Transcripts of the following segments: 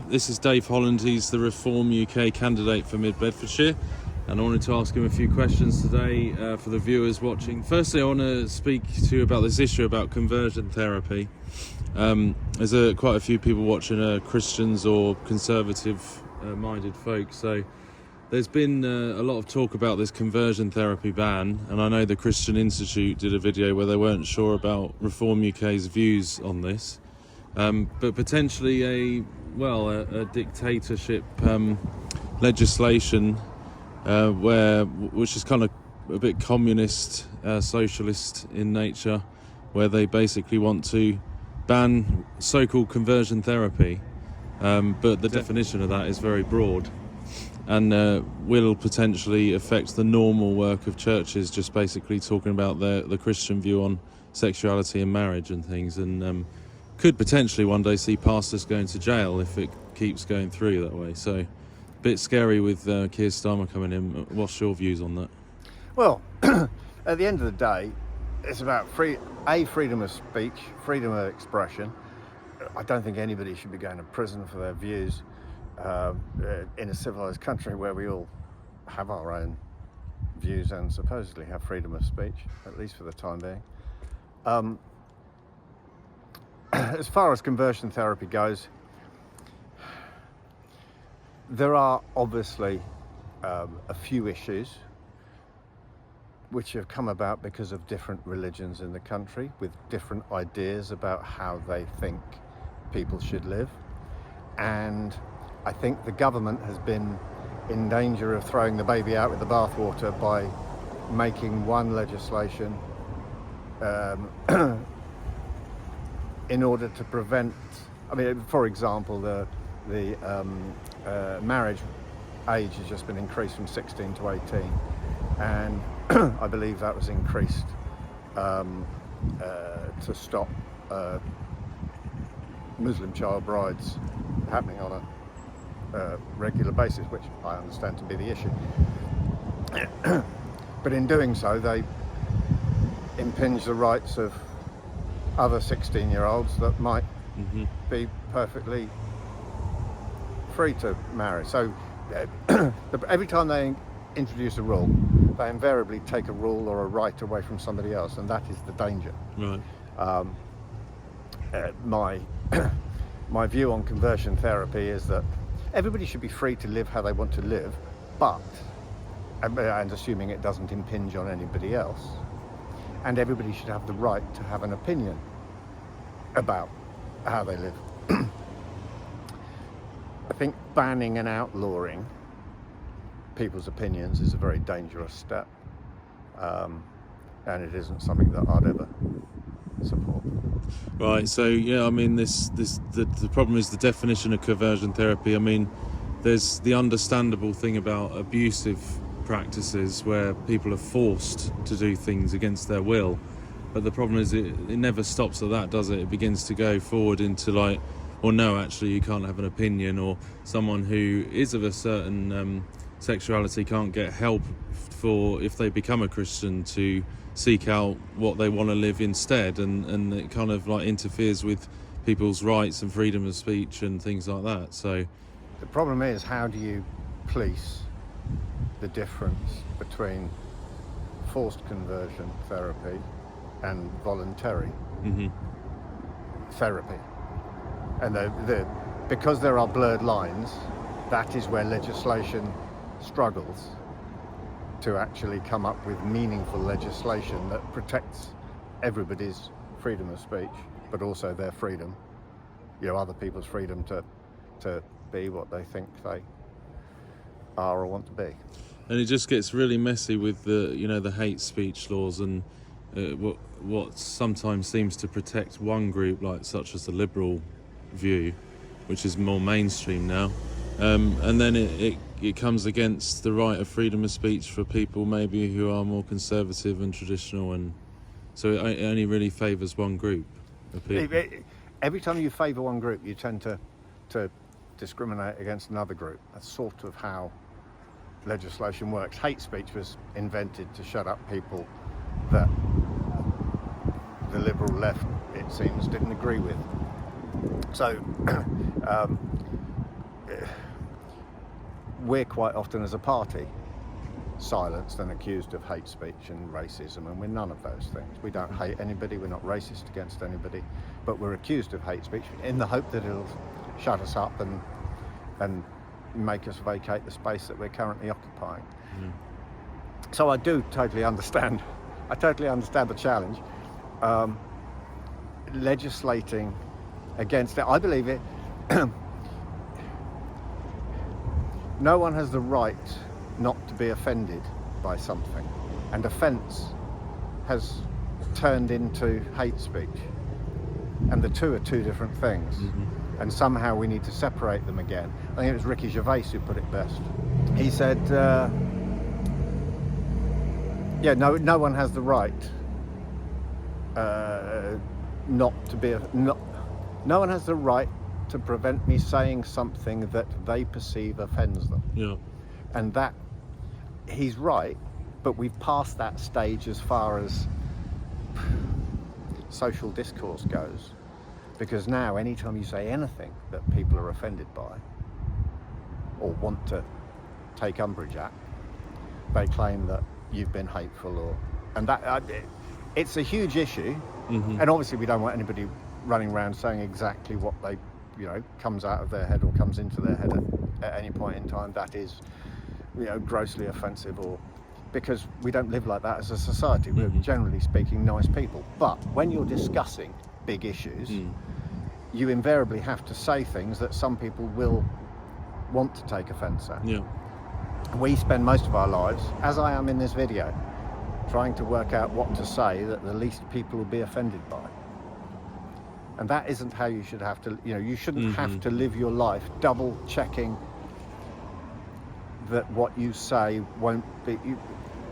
This is Dave Holland. He's the Reform UK candidate for Mid Bedfordshire, and I wanted to ask him a few questions today for the viewers watching. Firstly, I want to speak to you about this issue about conversion therapy. There's quite a few people watching Christians or conservative-minded folks, so there's been a lot of talk about this conversion therapy ban, and I know the Christian Institute did a video where they weren't sure about Reform UK's views on this, but potentially a dictatorship legislation which is kind of a bit communist, socialist in nature, where they basically want to ban so-called conversion therapy, but the definition of that is very broad and will potentially affect the normal work of churches, just basically talking about the Christian view on sexuality and marriage and things, and could potentially one day see pastors going to jail if it keeps going through that way. So a bit scary with Keir Starmer coming in. What's your views on that? Well, at the end of the day, it's about freedom of speech, freedom of expression. I don't think anybody should be going to prison for their views in a civilized country where we all have our own views and supposedly have freedom of speech, at least for the time being. As far as conversion therapy goes, there are obviously a few issues which have come about because of different religions in the country with different ideas about how they think people should live. And I think the government has been in danger of throwing the baby out with the bathwater by making one legislation in order to prevent, for example, the marriage age has just been increased from 16 to 18, and I believe that was increased to stop Muslim child brides happening on a regular basis, which I understand to be the issue. But in doing so, they impinge the rights of other 16-year-olds that might be perfectly free to marry. So every time they introduce a rule, they invariably take a rule or a right away from somebody else, and that is the danger. Right. My view on conversion therapy is that everybody should be free to live how they want to live, but, and assuming it doesn't impinge on anybody else, and everybody should have the right to have an opinion about how they live. I think banning and outlawing people's opinions is a very dangerous step, and it isn't something that I'd ever support. Right, so yeah, the problem is the definition of conversion therapy. There's the understandable thing about abusive practices where people are forced to do things against their will, but the problem is it never stops at that, does it? It begins to go forward into no, actually you can't have an opinion, or someone who is of a certain sexuality can't get help for, if they become a Christian, to seek out what they want to live instead, and it kind of interferes with people's rights and freedom of speech and things like that. So the problem is, how do you police the difference between forced conversion therapy and voluntary therapy? And because there are blurred lines, that is where legislation struggles to actually come up with meaningful legislation that protects everybody's freedom of speech, but also their freedom, other people's freedom to be what they think they are or want to be. And it just gets really messy with the hate speech laws and what sometimes seems to protect one group, such as the liberal view, which is more mainstream now, and then it comes against the right of freedom of speech for people maybe who are more conservative and traditional, and so it only really favours one group of people. Every time you favour one group, you tend to discriminate against another group. That's sort of how legislation works. Hate speech was invented to shut up people that the liberal left, it seems, didn't agree with. So we're quite often as a party silenced and accused of hate speech and racism, and we're none of those things. We don't hate anybody, we're not racist against anybody, but we're accused of hate speech in the hope that it'll shut us up and make us vacate the space that we're currently occupying. So I do totally understand. I totally understand the challenge. Legislating against it, I believe it. No one has the right not to be offended by something, and offence has turned into hate speech, and the two are two different things. And somehow we need to separate them again. I think it was Ricky Gervais who put it best. He said, no one has the right no one has the right to prevent me saying something that they perceive offends them. Yeah. And that, he's right, but we've passed that stage as far as social discourse goes. Because now, anytime you say anything that people are offended by or want to take umbrage at, they claim that you've been hateful, and that it's a huge issue. And obviously we don't want anybody running around saying exactly what they, comes out of their head or comes into their head at any point in time that is, grossly offensive, or because we don't live like that as a society. We're generally speaking nice people. But when you're discussing big issues, you invariably have to say things that some people will want to take offence at. Yeah. We spend most of our lives, as I am in this video, trying to work out what to say that the least people will be offended by. And that isn't how you should have to, you shouldn't have to live your life double checking that what you say won't be.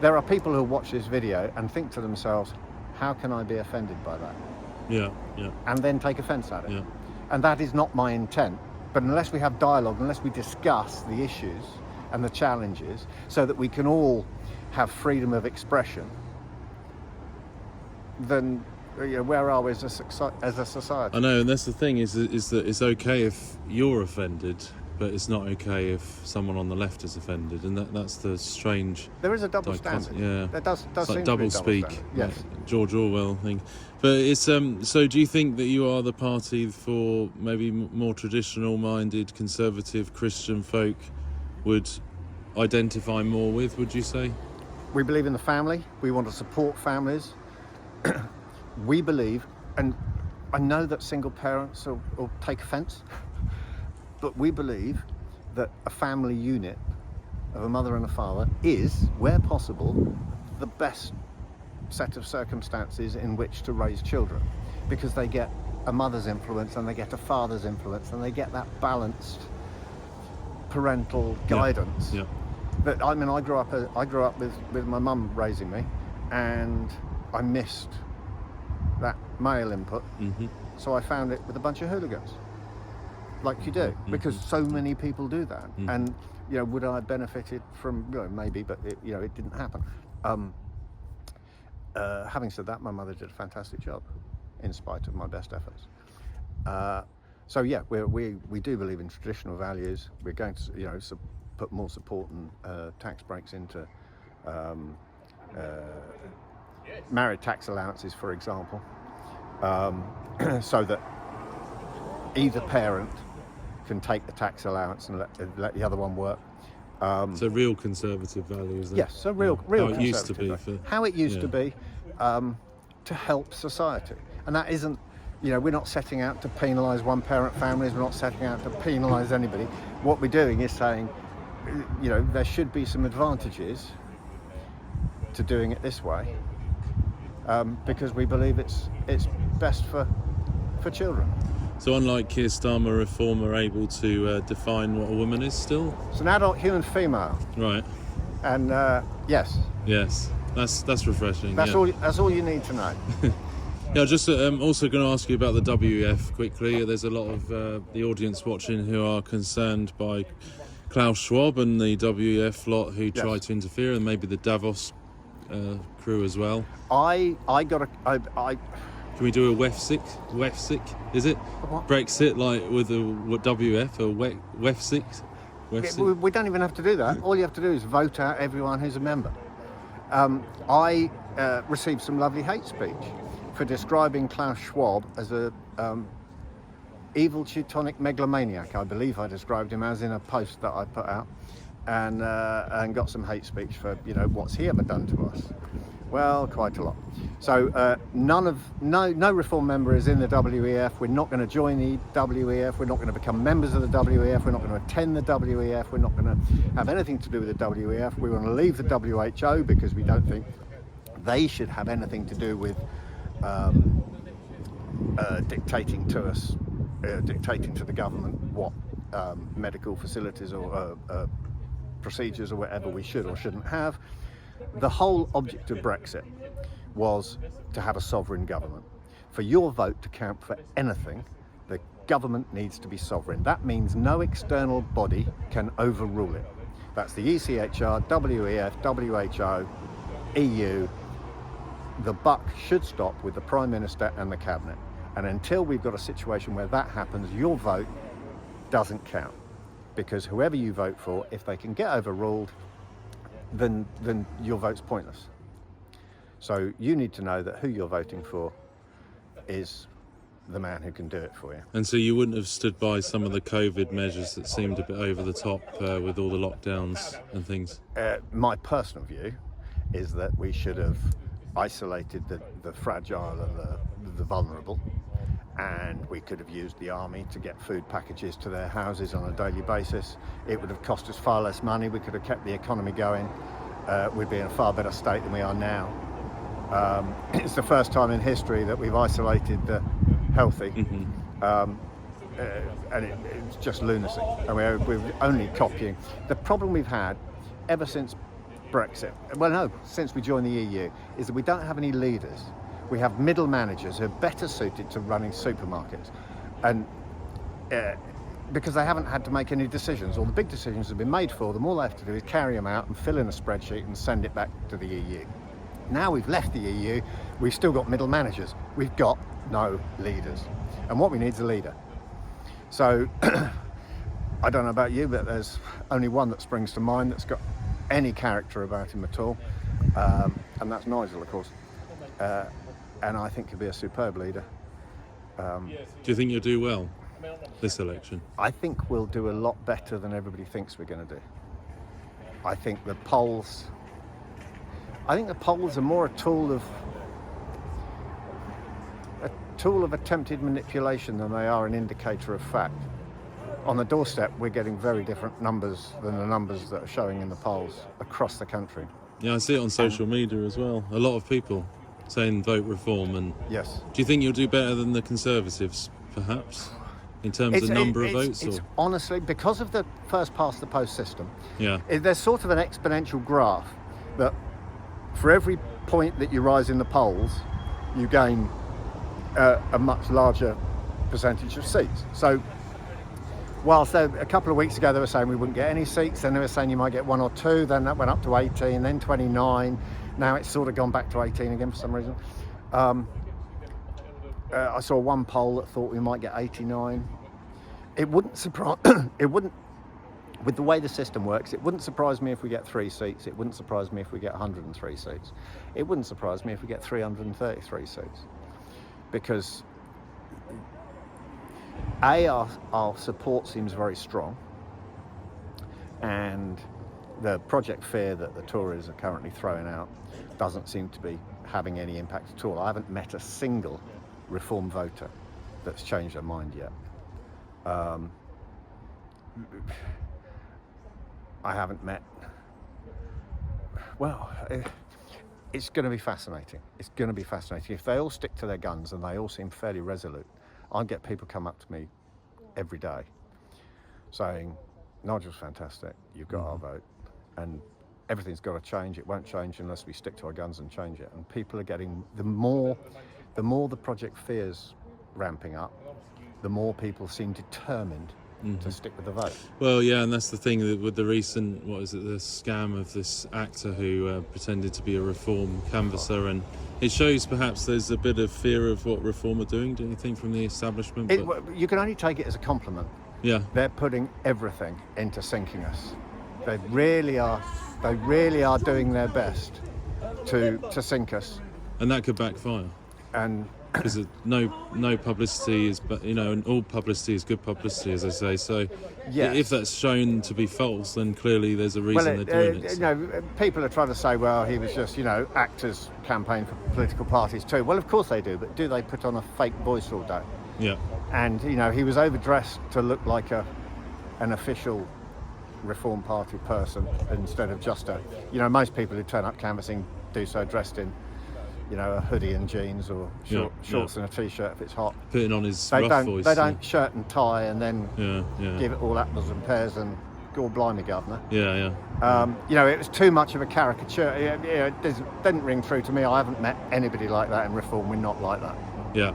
There are people who watch this video and think to themselves, how can I be offended by that? Yeah, yeah. And then take offence at it. Yeah. And that is not my intent. But unless we have dialogue, unless we discuss the issues and the challenges so that we can all have freedom of expression, then where are we as a society? I know, and that's the thing, is that it's okay if you're offended, but it's not okay if someone on the left is offended, and that's the strange. There is a double dichotomy. standard. Yeah, there does it's seem like to be double speak. standard. Yes. Like George Orwell thing. But it's so. Do you think that you are the party for maybe more traditional-minded, conservative Christian folk would identify more with? Would you say? We believe in the family. We want to support families. We believe, and I know that single parents will take offence, but we believe that a family unit of a mother and a father is, where possible, the best set of circumstances in which to raise children, because they get a mother's influence and they get a father's influence and they get that balanced parental guidance. Yeah. But I mean, I grew up with my mum raising me, and I missed that male input, so I found it with a bunch of hooligans, like you do, because so many people do that. And would I have benefited from? Maybe, but it didn't happen. Having said that, my mother did a fantastic job, in spite of my best efforts. So yeah, we do believe in traditional values. We're going to put more support and tax breaks into married tax allowances, for example, so that either parent can take the tax allowance and let the other one work. So real conservative values. Yes, so real how it used to be. How it used to be, to help society. And that isn't, we're not setting out to penalise one-parent families. We're not setting out to penalise anybody. What we're doing is saying, there should be some advantages to doing it this way, because we believe it's best for children. So unlike Keir Starmer, Reform are able to define what a woman is still? It's an adult human female. Right. And yes. Yes, that's refreshing. That's all you need to know. Yeah, just also going to ask you about the WEF quickly. There's a lot of the audience watching who are concerned by Klaus Schwab and the WEF lot who try to interfere, and maybe the Davos crew as well. I Can we do a WEFSIC, is it? What? Brexit, like with a WF or WEFSIC? We don't even have to do that. All you have to do is vote out everyone who's a member. I received some lovely hate speech for describing Klaus Schwab as a evil Teutonic megalomaniac. I believe I described him as in a post that I put out, and got some hate speech for, you know, what's he ever done to us? Well, quite a lot. So no Reform member is in the WEF. We're not going to join the WEF. We're not going to become members of the WEF. We're not going to attend the WEF. We're not going to have anything to do with the WEF. We want to leave the WHO because we don't think they should have anything to do with dictating to us, dictating to the government what medical facilities or procedures or whatever we should or shouldn't have. The whole object of Brexit was to have a sovereign government. For your vote to count for anything, the government needs to be sovereign. That means no external body can overrule it. That's the ECHR, WEF, WHO, EU. The buck should stop with the Prime Minister and the Cabinet. And until we've got a situation where that happens, your vote doesn't count. Because whoever you vote for, if they can get overruled, then your vote's pointless. So you need to know that who you're voting for is the man who can do it for you. And so you wouldn't have stood by some of the COVID measures that seemed a bit over the top with all the lockdowns and things? My personal view is that we should have isolated the fragile and the vulnerable, and we could have used the army to get food packages to their houses on a daily basis. It would have cost us far less money. We could have kept the economy going. We'd be in a far better state than we are now. It's the first time in history that we've isolated the healthy. And it's just lunacy. And we're only copying. The problem we've had ever since Brexit, since we joined the EU, is that we don't have any leaders. We have middle managers who are better suited to running supermarkets, and because they haven't had to make any decisions, or the big decisions have been made for them, all they have to do is carry them out and fill in a spreadsheet and send it back to the EU. Now we've left the EU, we've still got middle managers. We've got no leaders. And what we need is a leader. So, I don't know about you, but there's only one that springs to mind that's got any character about him at all, and that's Nigel, of course. And I think he'll be a superb leader. Do you think you'll do well this election? I think we'll do a lot better than everybody thinks we're going to do. I think the polls are more a tool of attempted manipulation than they are an indicator of fact. On the doorstep, we're getting very different numbers than the numbers that are showing in the polls across the country. Yeah, I see it on social media as well. A lot of people saying vote Reform. And yes. Do you think you'll do better than the Conservatives, perhaps, in terms of number of votes? It's honestly, because of the first past the post system, yeah, there's sort of an exponential graph that for every point that you rise in the polls, you gain a much larger percentage of seats. So whilst a couple of weeks ago they were saying we wouldn't get any seats, then they were saying you might get one or two, then that went up to 18, then 29, now it's sort of gone back to 18 again for some reason. I saw one poll that thought we might get 89. It wouldn't surprise, with the way the system works, it wouldn't surprise me if we get 3 seats, it wouldn't surprise me if we get 103 seats. It wouldn't surprise me if we get 333 seats. Because our support seems very strong, and the Project Fear that the Tories are currently throwing out doesn't seem to be having any impact at all. I haven't met a single Reform voter that's changed their mind yet. I haven't met... Well, it's going to be fascinating. It's going to be fascinating. If they all stick to their guns and they all seem fairly resolute, I'll get people come up to me every day saying, Nigel's fantastic, you've got our vote, and everything's got to change. It won't change unless we stick to our guns and change it. And people are getting, the more the Project Fear's ramping up, the more people seem determined to stick with the vote. Well, yeah, and that's the thing with the recent, what is it, the scam of this actor who pretended to be a Reform canvasser, and it shows perhaps there's a bit of fear of what Reform are doing, don't you think, from the establishment? You can only take it as a compliment. Yeah. They're putting everything into sinking us. They really are doing their best to sink us. And that could backfire. And because no publicity is, but and all publicity is good publicity, as I say. So, yes. If that's shown to be false, then clearly there's a reason they're doing it. So. People are trying to say, well, he was just, actors campaign for political parties too. Well, of course they do, but do they put on a fake voice all day? Yeah. And he was overdressed to look like an official Reform Party person instead of just most people who turn up canvassing do so dressed in a hoodie and jeans or shorts and a t-shirt if it's hot. Putting on his rough voice. They don't shirt and tie and then give it all apples and pears and go blimey, governor. Yeah. It was too much of a caricature. It didn't ring true to me. I haven't met anybody like that in Reform. We're not like that. Yeah.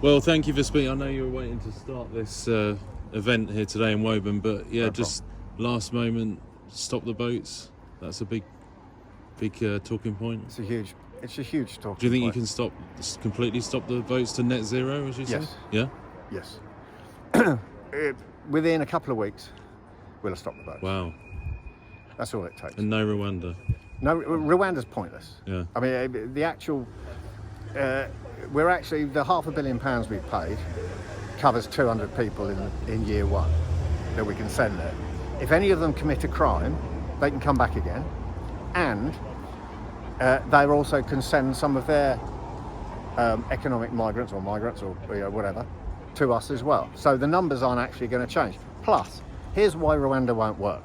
Well, thank you for speaking. I know you were waiting to start this event here today in Woburn, but just last moment, stop the boats. That's a big talking point. It's a huge talking point. Do you think you can completely stop the boats to net zero, as you say? Yeah? Yes. Within a couple of weeks, we'll have stopped the boats. Wow. That's all it takes. And no Rwanda? No, Rwanda's pointless. Yeah. I mean, the actual... we're actually... The £500 million we've paid covers 200 people in year one that we can send there. If any of them commit a crime, they can come back again. And they also can send some of their economic migrants or whatever to us as well. So the numbers aren't actually going to change. Plus, here's why Rwanda won't work.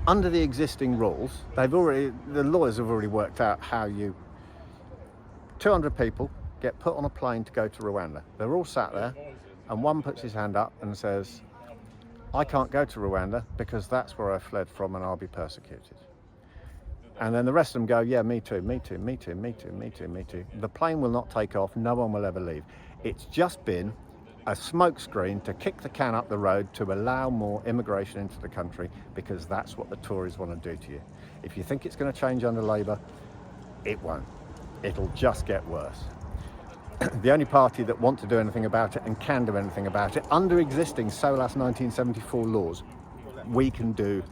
Under the existing rules, the lawyers have already worked out how 200 people get put on a plane to go to Rwanda. They're all sat there, and one puts his hand up and says, I can't go to Rwanda because that's where I fled from and I'll be persecuted. And then the rest of them go, yeah, me too. The plane will not take off. No one will ever leave. It's just been a smokescreen to kick the can up the road to allow more immigration into the country, because that's what the Tories want to do to you. If you think it's going to change under Labour, it won't. It'll just get worse. The only party that want to do anything about it and can do anything about it, under existing SOLAS 1974 laws, we can turn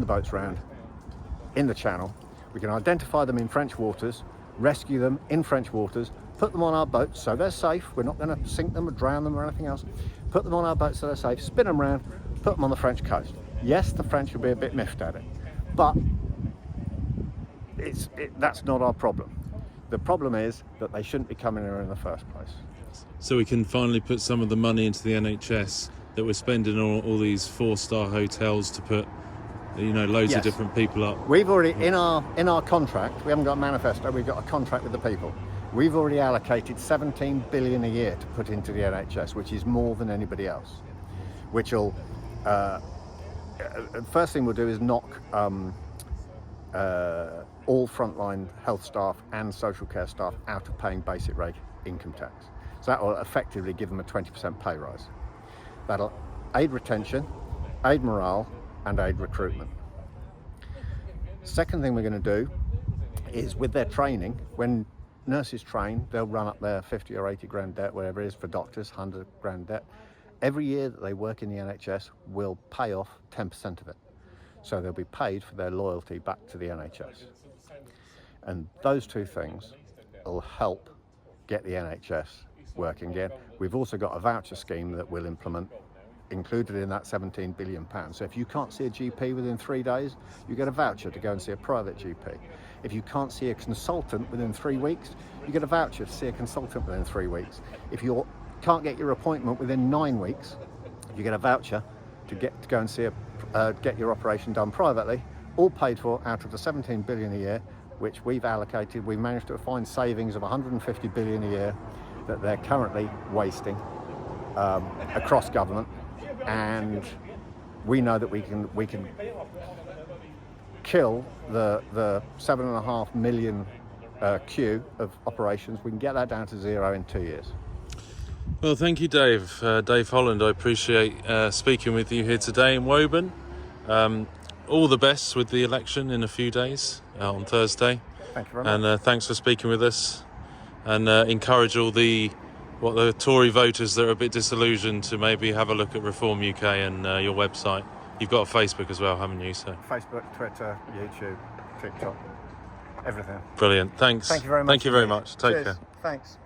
the boats around in the Channel. We can identify them in French waters, rescue them in French waters, put them on our boats so they're safe. We're not going to sink them or drown them or anything else. Put them on our boats so they're safe, spin them around, put them on the French coast. Yes, the French will be a bit miffed at it, but that's not our problem. The problem is that they shouldn't be coming here in the first place. So we can finally put some of the money into the NHS that we're spending on all these 4-star hotels to put, loads of different people up. We've already, in our contract, we haven't got a manifesto, we've got a contract with the people. We've already allocated 17 billion a year to put into the NHS, which is more than anybody else. Which will, first thing we'll do is knock all frontline health staff and social care staff out of paying basic rate income tax. So that will effectively give them a 20% pay rise. That'll aid retention, aid morale, and aid recruitment. Second thing we're going to do is, with their training, when nurses train, they'll run up their 50 or 80 grand debt, whatever it is, for doctors, 100 grand debt. Every year that they work in the NHS, we'll pay off 10% of it. So they'll be paid for their loyalty back to the NHS. And those two things will help get the NHS working again. We've also got a voucher scheme that we'll implement, included in that £17 billion. So if you can't see a GP within 3 days, you get a voucher to go and see a private GP. If you can't see a consultant within 3 weeks, you get a voucher to see a consultant within 3 weeks. If you can't get your appointment within 9 weeks, you get a voucher to go and see get your operation done privately, all paid for out of the 17 billion a year, which we've allocated. We've managed to find savings of 150 billion a year that they're currently wasting across government, and we know that we can kill the 7.5 million queue of operations. We can get that down to zero in 2 years. Well, thank you, Dave. Dave Holland, I appreciate speaking with you here today in Woburn. All the best with the election in a few days on Thursday. Thank you very much. And thanks for speaking with us. And encourage all the Tory voters that are a bit disillusioned to maybe have a look at Reform UK and your website. You've got a Facebook as well, haven't you? So Facebook, Twitter, YouTube, TikTok, everything. brilliant. Thanks. Thank you very much. Thank you very much. Take Cheers. care. Thanks.